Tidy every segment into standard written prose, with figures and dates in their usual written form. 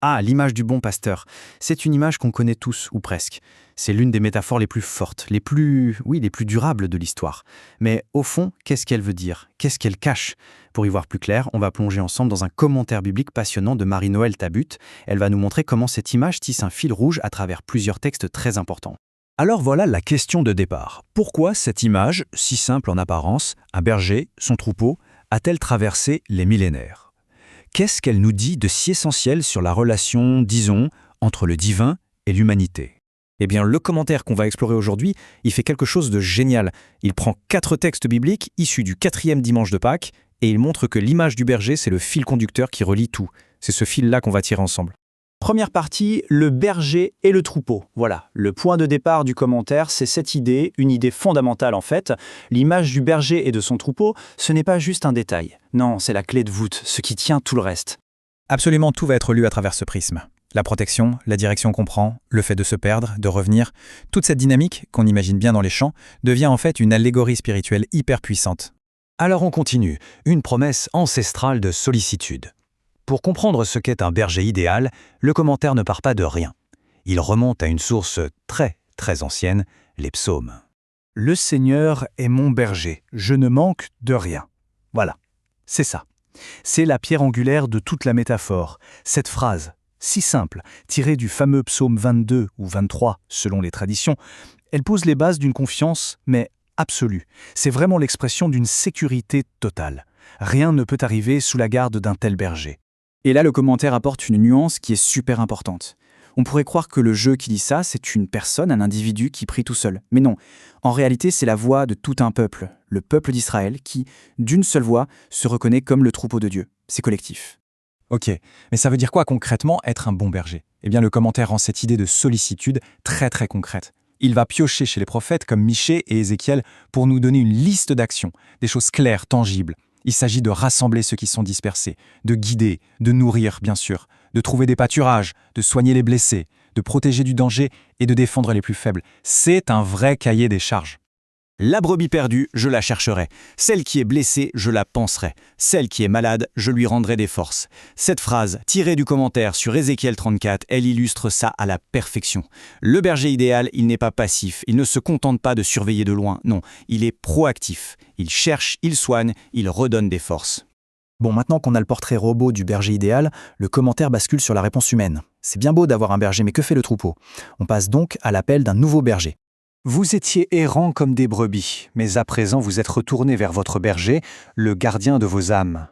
Ah, l'image du bon pasteur. C'est une image qu'on connaît tous, ou presque. C'est l'une des métaphores les plus fortes, les plus durables de l'histoire. Mais au fond, qu'est-ce qu'elle veut dire? Qu'est-ce qu'elle cache? Pour y voir plus clair, on va plonger ensemble dans un commentaire biblique passionnant de Marie-Noël Tabut. Elle va nous montrer comment cette image tisse un fil rouge à travers plusieurs textes très importants. Alors voilà la question de départ. Pourquoi cette image, si simple en apparence, un berger, son troupeau, a-t-elle traversé les millénaires? Qu'est-ce qu'elle nous dit de si essentiel sur la relation, disons, entre le divin et l'humanité? Eh bien, le commentaire qu'on va explorer aujourd'hui, il fait quelque chose de génial. Il prend 4 textes bibliques issus du 4e dimanche de Pâques et il montre que l'image du berger, c'est le fil conducteur qui relie tout. C'est ce fil-là qu'on va tirer ensemble. Première partie, le berger et le troupeau. Voilà, le point de départ du commentaire, c'est cette idée, une idée fondamentale en fait. L'image du berger et de son troupeau, ce n'est pas juste un détail. Non, c'est la clé de voûte, ce qui tient tout le reste. Absolument tout va être lu à travers ce prisme. La protection, la direction qu'on prend, le fait de se perdre, de revenir, toute cette dynamique, qu'on imagine bien dans les champs, devient en fait une allégorie spirituelle hyper puissante. Alors on continue, une promesse ancestrale de sollicitude. Pour comprendre ce qu'est un berger idéal, le commentaire ne part pas de rien. Il remonte à une source très ancienne, les psaumes. Le Seigneur est mon berger, je ne manque de rien. Voilà, c'est ça. C'est la pierre angulaire de toute la métaphore. Cette phrase, si simple, tirée du fameux psaume 22 ou 23 selon les traditions, elle pose les bases d'une confiance, mais absolue. C'est vraiment l'expression d'une sécurité totale. Rien ne peut arriver sous la garde d'un tel berger. Et là, le commentaire apporte une nuance qui est super importante. On pourrait croire que le jeu qui dit ça, c'est une personne, un individu qui prie tout seul. Mais non, en réalité, c'est la voix de tout un peuple, le peuple d'Israël, qui, d'une seule voix, se reconnaît comme le troupeau de Dieu. C'est collectif. Ok, mais ça veut dire quoi concrètement être un bon berger? Eh bien, le commentaire rend cette idée de sollicitude très concrète. Il va piocher chez les prophètes comme Michée et Ézéchiel pour nous donner une liste d'actions, des choses claires, tangibles. Il s'agit de rassembler ceux qui sont dispersés, de guider, de nourrir bien sûr, de trouver des pâturages, de soigner les blessés, de protéger du danger et de défendre les plus faibles. C'est un vrai cahier des charges. La brebis perdue, je la chercherai. Celle qui est blessée, je la panserai. Celle qui est malade, je lui rendrai des forces. Cette phrase, tirée du commentaire sur Ézéchiel 34, elle illustre ça à la perfection. Le berger idéal, il n'est pas passif, il ne se contente pas de surveiller de loin, non, il est proactif. Il cherche, il soigne, il redonne des forces. Bon, maintenant qu'on a le portrait robot du berger idéal, le commentaire bascule sur la réponse humaine. C'est bien beau d'avoir un berger, mais que fait le troupeau? On passe donc à l'appel d'un nouveau berger. Vous étiez errants comme des brebis, mais à présent vous êtes retournés vers votre berger, le gardien de vos âmes.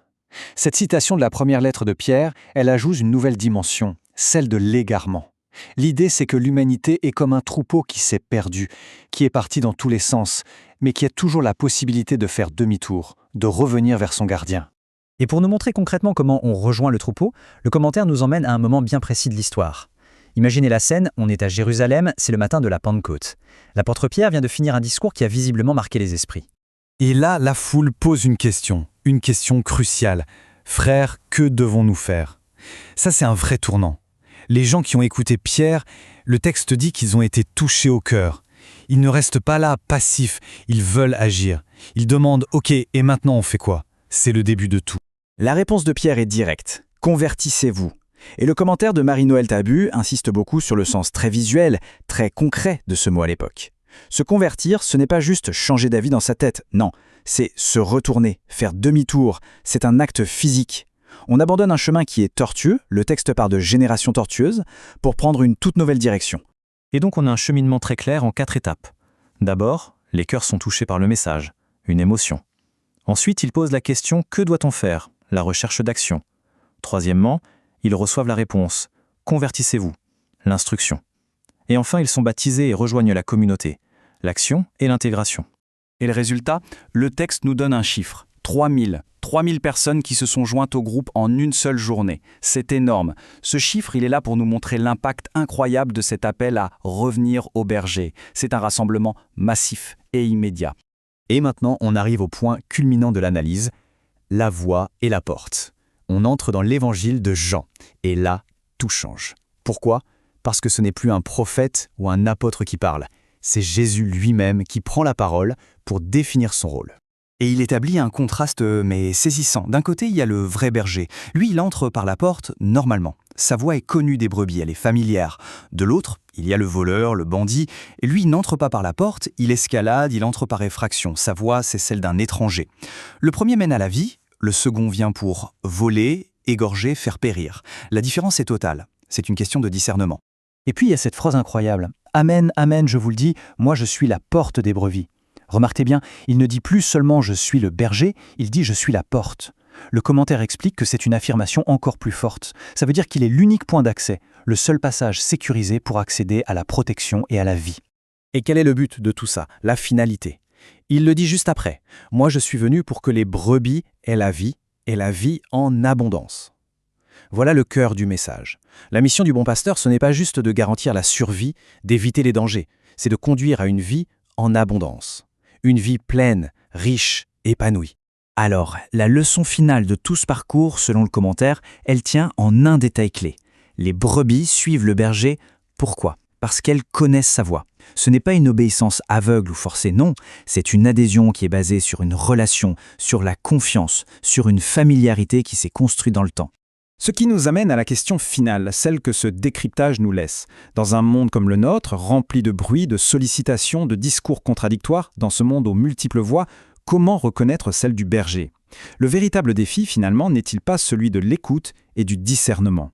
Cette citation de la première lettre de Pierre, elle ajoute une nouvelle dimension, celle de l'égarement. L'idée, c'est que l'humanité est comme un troupeau qui s'est perdu, qui est parti dans tous les sens, mais qui a toujours la possibilité de faire demi-tour, de revenir vers son gardien. Et pour nous montrer concrètement comment on rejoint le troupeau, le commentaire nous emmène à un moment bien précis de l'histoire. Imaginez la scène, on est à Jérusalem, c'est le matin de la Pentecôte. L'apôtre Pierre vient de finir un discours qui a visiblement marqué les esprits. Et là, la foule pose une question cruciale. Frères, que devons-nous faire? Ça, c'est un vrai tournant. Les gens qui ont écouté Pierre, le texte dit qu'ils ont été touchés au cœur. Ils ne restent pas là, passifs, ils veulent agir. Ils demandent « Ok, et maintenant on fait quoi ?» C'est le début de tout. La réponse de Pierre est directe. Convertissez-vous. Et le commentaire de Marie-Noël Tabut insiste beaucoup sur le sens très visuel, très concret de ce mot à l'époque. Se convertir, ce n'est pas juste changer d'avis dans sa tête, non, c'est se retourner, faire demi-tour, c'est un acte physique. On abandonne un chemin qui est tortueux, le texte part de génération tortueuse, pour prendre une toute nouvelle direction. Et donc on a un cheminement très clair en 4 étapes. D'abord, les cœurs sont touchés par le message, une émotion. Ensuite, ils posent la question « Que doit-on faire ?» La recherche d'action. Troisièmement, ils reçoivent la réponse « Convertissez-vous », l'instruction. Et enfin, ils sont baptisés et rejoignent la communauté, l'action et l'intégration. Et le résultat, le texte nous donne un chiffre, 3000. 3000 personnes qui se sont jointes au groupe en une seule journée. C'est énorme. Ce chiffre, il est là pour nous montrer l'impact incroyable de cet appel à revenir au berger. C'est un rassemblement massif et immédiat. Et maintenant, on arrive au point culminant de l'analyse, la voie et la porte. On entre dans l'évangile de Jean, et là, tout change. Pourquoi? Parce que ce n'est plus un prophète ou un apôtre qui parle, c'est Jésus lui-même qui prend la parole pour définir son rôle. Et il établit un contraste mais saisissant. D'un côté, il y a le vrai berger. Lui, il entre par la porte normalement. Sa voix est connue des brebis, elle est familière. De l'autre, il y a le voleur, le bandit. Et lui, il n'entre pas par la porte, il escalade, il entre par effraction. Sa voix, c'est celle d'un étranger. Le premier mène à la vie, le second vient pour voler, égorger, faire périr. La différence est totale. C'est une question de discernement. Et puis il y a cette phrase incroyable. Amen, amen, je vous le dis, moi je suis la porte des brebis. Remarquez bien, il ne dit plus seulement je suis le berger, il dit je suis la porte. Le commentaire explique que c'est une affirmation encore plus forte. Ça veut dire qu'il est l'unique point d'accès, le seul passage sécurisé pour accéder à la protection et à la vie. Et quel est le but de tout ça? La finalité. Il le dit juste après. Moi je suis venu pour que les brebis aient la vie, et la vie en abondance. Voilà le cœur du message. La mission du bon pasteur, ce n'est pas juste de garantir la survie, d'éviter les dangers, c'est de conduire à une vie en abondance. Une vie pleine, riche, épanouie. Alors, la leçon finale de tout ce parcours, selon le commentaire, elle tient en un détail clé. Les brebis suivent le berger. Pourquoi? Parce qu'elles connaissent sa voix. Ce n'est pas une obéissance aveugle ou forcée, non, c'est une adhésion qui est basée sur une relation, sur la confiance, sur une familiarité qui s'est construite dans le temps. Ce qui nous amène à la question finale, celle que ce décryptage nous laisse. Dans un monde comme le nôtre, rempli de bruit, de sollicitations, de discours contradictoires, dans ce monde aux multiples voix, comment reconnaître celle du berger? Le véritable défi, finalement, n'est-il pas celui de l'écoute et du discernement?